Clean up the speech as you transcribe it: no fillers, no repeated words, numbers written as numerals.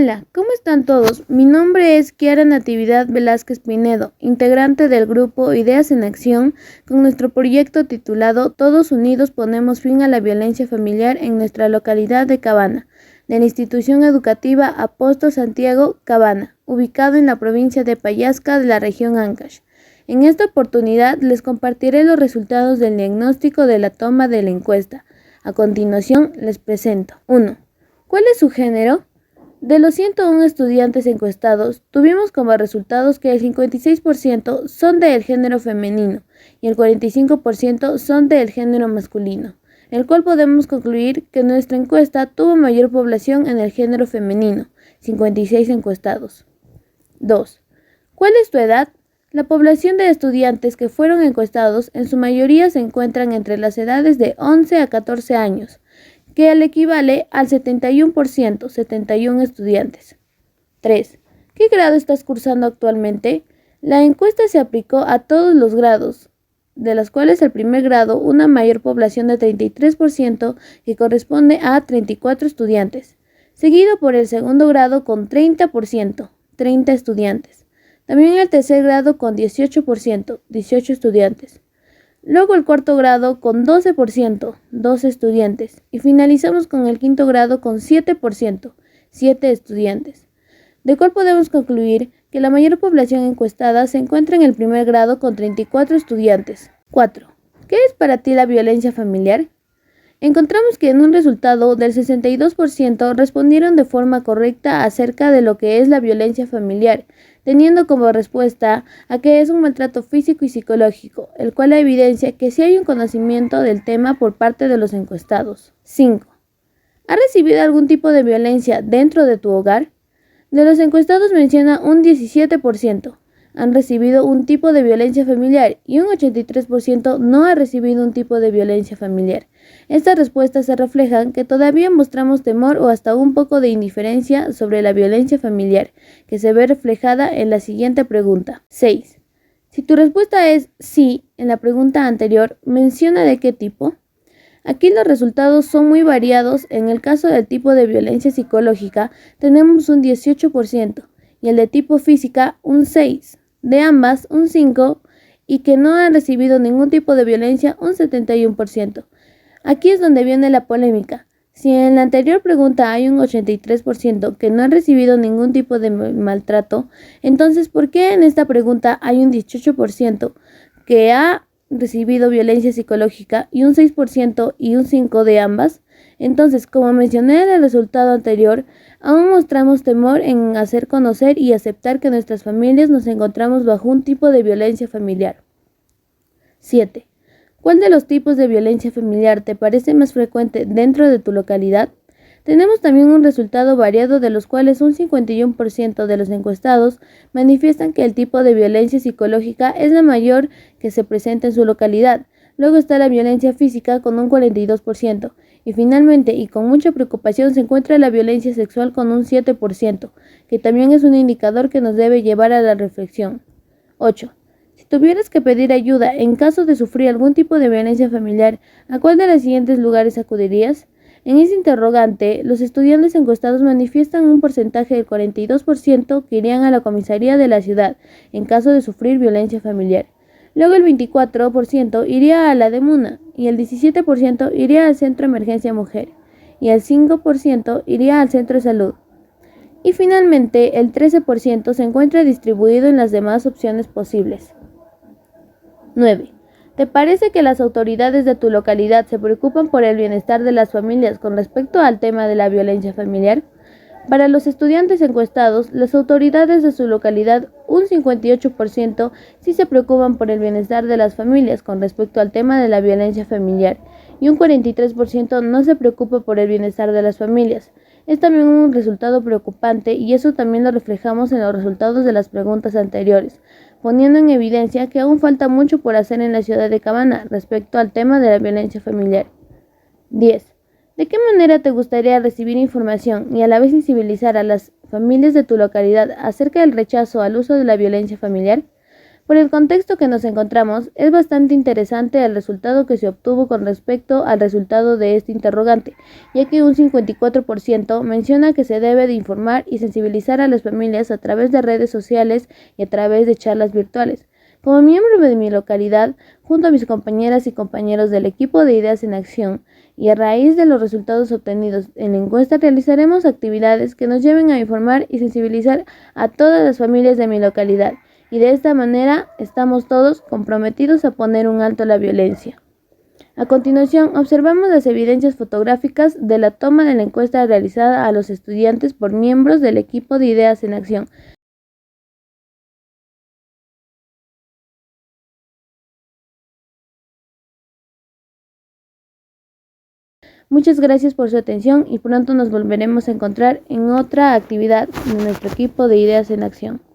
Hola, ¿cómo están todos? Mi nombre es Kiara Natividad Velázquez Pinedo, integrante del grupo Ideas en Acción, con nuestro proyecto titulado Todos Unidos ponemos fin a la violencia familiar en nuestra localidad de Cabana, de la institución educativa Apóstol Santiago Cabana, ubicado en la provincia de Pallasca de la región Ancash. En esta oportunidad les compartiré los resultados del diagnóstico de la toma de la encuesta. A continuación les presento. 1. ¿Cuál es su género? De los 101 estudiantes encuestados, tuvimos como resultados que el 56% son del género femenino y el 45% son del género masculino, el cual podemos concluir que nuestra encuesta tuvo mayor población en el género femenino, 56 encuestados. 2. ¿Cuál es tu edad? La población de estudiantes que fueron encuestados en su mayoría se encuentran entre las edades de 11 a 14 años, que al equivale al 71%, 71 estudiantes. 3. ¿Qué grado estás cursando actualmente? La encuesta se aplicó a todos los grados, de los cuales el primer grado una mayor población de 33% que corresponde a 34 estudiantes, seguido por el segundo grado con 30%, 30 estudiantes. También el tercer grado con 18%, 18 estudiantes. Luego el cuarto grado con 12%, 12 estudiantes. Y finalizamos con el quinto grado con 7%, 7 estudiantes. De cual podemos concluir que la mayor población encuestada se encuentra en el primer grado con 34 estudiantes. 4. ¿Qué es para ti la violencia familiar? Encontramos que en un resultado del 62% respondieron de forma correcta acerca de lo que es la violencia familiar, teniendo como respuesta a que es un maltrato físico y psicológico, el cual evidencia que sí hay un conocimiento del tema por parte de los encuestados. 5. ¿Has recibido algún tipo de violencia dentro de tu hogar? De los encuestados menciona un 17%. Han recibido un tipo de violencia familiar y un 83% no ha recibido un tipo de violencia familiar. Estas respuestas se reflejan que todavía mostramos temor o hasta un poco de indiferencia sobre la violencia familiar, que se ve reflejada en la siguiente pregunta. 6. Si tu respuesta es sí en la pregunta anterior, menciona de qué tipo. Aquí los resultados son muy variados. En el caso del tipo de violencia psicológica tenemos un 18% y el de tipo física un 6%. De ambas, un 5%, y que no han recibido ningún tipo de violencia, un 71%. Aquí es donde viene la polémica. Si en la anterior pregunta hay un 83% que no han recibido ningún tipo de maltrato, entonces ¿por qué en esta pregunta hay un 18% que ha recibido violencia psicológica y un 6% y un 5% de ambas? Entonces, como mencioné en el resultado anterior, aún mostramos temor en hacer conocer y aceptar que nuestras familias nos encontramos bajo un tipo de violencia familiar. 7. ¿Cuál de los tipos de violencia familiar te parece más frecuente dentro de tu localidad? Tenemos también un resultado variado, de los cuales un 51% de los encuestados manifiestan que el tipo de violencia psicológica es la mayor que se presenta en su localidad. Luego está la violencia física con un 42%. Y finalmente, y con mucha preocupación, se encuentra la violencia sexual con un 7%, que también es un indicador que nos debe llevar a la reflexión. 8. Si tuvieras que pedir ayuda en caso de sufrir algún tipo de violencia familiar, ¿a cuál de los siguientes lugares acudirías? En ese interrogante, los estudiantes encuestados manifiestan un porcentaje del 42% que irían a la comisaría de la ciudad en caso de sufrir violencia familiar. Luego el 24% iría a la DEMUNA y el 17% iría al Centro de Emergencia Mujer y el 5% iría al Centro de Salud. Y finalmente el 13% se encuentra distribuido en las demás opciones posibles. 9. ¿Te parece que las autoridades de tu localidad se preocupan por el bienestar de las familias con respecto al tema de la violencia familiar? Para los estudiantes encuestados, las autoridades de su localidad, un 58% sí se preocupan por el bienestar de las familias con respecto al tema de la violencia familiar y un 43% no se preocupa por el bienestar de las familias. Es también un resultado preocupante y eso también lo reflejamos en los resultados de las preguntas anteriores, poniendo en evidencia que aún falta mucho por hacer en la ciudad de Cabana respecto al tema de la violencia familiar. 10. ¿De qué manera te gustaría recibir información y a la vez sensibilizar a las familias de tu localidad acerca del rechazo al uso de la violencia familiar? Por el contexto que nos encontramos, es bastante interesante el resultado que se obtuvo con respecto al resultado de este interrogante, ya que un 54% menciona que se debe de informar y sensibilizar a las familias a través de redes sociales y a través de charlas virtuales. Como miembro de mi localidad, junto a mis compañeras y compañeros del equipo de Ideas en Acción, y a raíz de los resultados obtenidos en la encuesta, realizaremos actividades que nos lleven a informar y sensibilizar a todas las familias de mi localidad. Y de esta manera estamos todos comprometidos a poner un alto a la violencia. A continuación, observamos las evidencias fotográficas de la toma de la encuesta realizada a los estudiantes por miembros del equipo de Ideas en Acción. Muchas gracias por su atención y pronto nos volveremos a encontrar en otra actividad de nuestro equipo de Ideas en Acción.